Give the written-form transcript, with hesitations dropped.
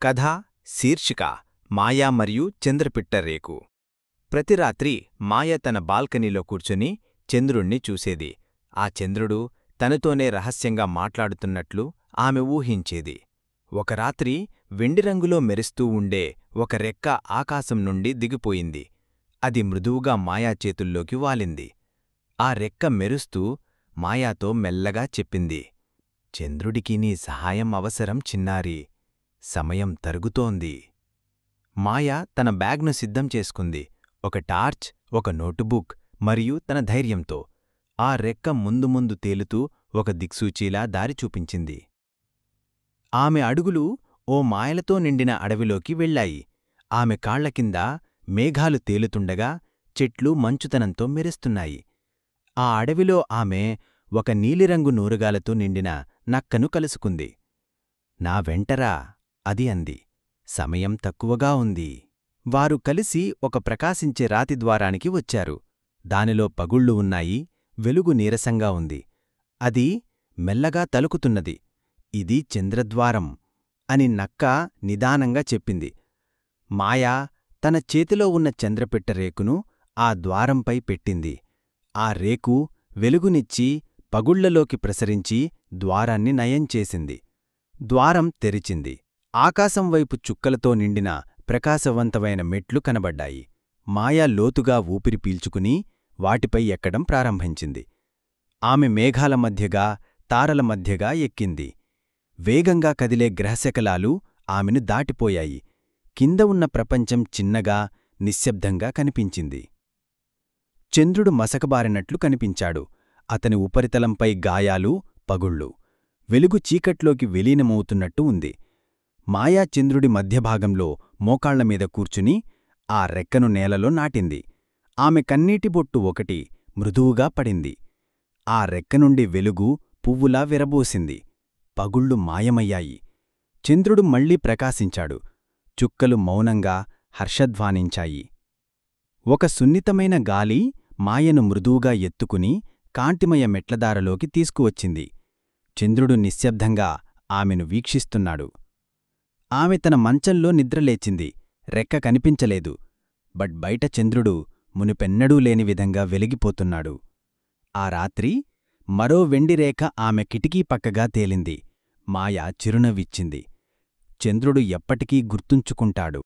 కథ శీర్షిక మాయా మరియు చంద్రపిట్ట రేకు. ప్రతి రాత్రి మాయ తన బాల్కనీలో కూర్చుని చంద్రుణ్ణి చూసేది. ఆ చంద్రుడు తనతోనే రహస్యంగా మాట్లాడుతున్నట్లు ఆమె ఊహించేది. ఒక రాత్రి వెండిరంగులో మెరుస్తూ ఉండే ఒక రెక్క ఆకాశం నుండి దిగిపోయింది. అది మృదువుగా మాయా చేతుల్లోకి వాలింది. ఆ రెక్క మెరుస్తూ మాయాతో మెల్లగా చెప్పింది, చంద్రుడికి నీ సహాయం అవసరం చిన్నారి. సమయం తరుగుతోంది. మాయ తన బ్యాగ్ను సిద్ధం చేసుకుంది. ఒక టార్చ్, ఒక నోటుబుక్ మరియు తన ధైర్యంతో. ఆ రెక్క ముందు ముందు తేలుతూ ఒక దిక్సూచీలా దారి చూపించింది. ఆమె అడుగులు ఓ మాయలతో నిండిన అడవిలోకి వెళ్ళాయి. ఆమె కాళ్లకింద మేఘాలు తేలుతుండగా చెట్లు మంచుతనంతో మెరుస్తున్నాయి. ఆ అడవిలో ఆమె ఒక నీలిరంగు నూరుగాలతో నిండిన నక్కను కలుసుకుంది. నా వెంటరా అది అంది. సమయం తక్కువగా ఉంది. వారు కలిసి ఒక ప్రకాశించే రాతి ద్వారానికి వచ్చారు. దానిలో పగుళ్ళు ఉన్నాయి. వెలుగు నీరసంగా ఉంది. అది మెల్లగా తలుకుతున్నది. ఇది చంద్రద్వారం అని నక్క నిదానంగా చెప్పింది. మాయా తన చేతిలో ఉన్న చంద్రపిట్ట రేకును ఆ ద్వారంపై పెట్టింది. ఆ రేకు వెలుగునిచ్చి పగుళ్లలోకి ప్రసరించి ద్వారాన్ని నయం చేసింది. ద్వారం తెరిచింది. ఆకాశం వైపు చుక్కలతో నిండిన ప్రకాశవంతమైన మెట్లు కనబడ్డాయి. మాయా లోతుగా ఊపిరి పీల్చుకుని వాటిపై ఎక్కడం ప్రారంభించింది. ఆమె మేఘాల మధ్యగా, తారల మధ్యగా ఎక్కింది. వేగంగా కదిలే గ్రహశకలాలు ఆమెను దాటిపోయాయి. కింద ఉన్న ప్రపంచం చిన్నగా, నిశ్శబ్దంగా కనిపించింది. చంద్రుడు మసకబారినట్లు కనిపించాడు. అతని ఉపరితలంపై గాయాలు, పగుళ్ళు. వెలుగు చీకట్లోకి విలీనమవుతున్నట్టు ఉంది. మాయా చంద్రుడి మధ్యభాగంలో మోకాళ్లమీద కూర్చుని ఆ రెక్కను నేలలో నాటింది. ఆమె కన్నీటి బొట్టు ఒకటి మృదువుగా పడింది. ఆ రెక్కనుండి వెలుగు పువ్వులా విరబోసింది. పగుళ్ళు మాయమయ్యాయి. చంద్రుడు మళ్లీ ప్రకాశించాడు. చుక్కలు మౌనంగా హర్షధ్వానించాయి. ఒక సున్నితమైన గాలి మాయను మృదువుగా ఎత్తుకుని కాంతిమయ మెట్లదారలోకి తీసుకువచ్చింది. చంద్రుడు నిశ్శబ్దంగా ఆమెను వీక్షిస్తున్నాడు. ఆమె తన మంచంలో నిద్రలేచింది. రెక్క కనిపించలేదు. బయట చంద్రుడు మునుపెన్నడూ లేని విధంగా వెలిగిపోతున్నాడు. ఆ రాత్రి మరో వెండిరేఖ ఆమె కిటికీ పక్కగా తేలింది. మాయ చిరునవ్విచ్చింది. చంద్రుడు ఎప్పటికీ గుర్తుంచుకుంటాడు.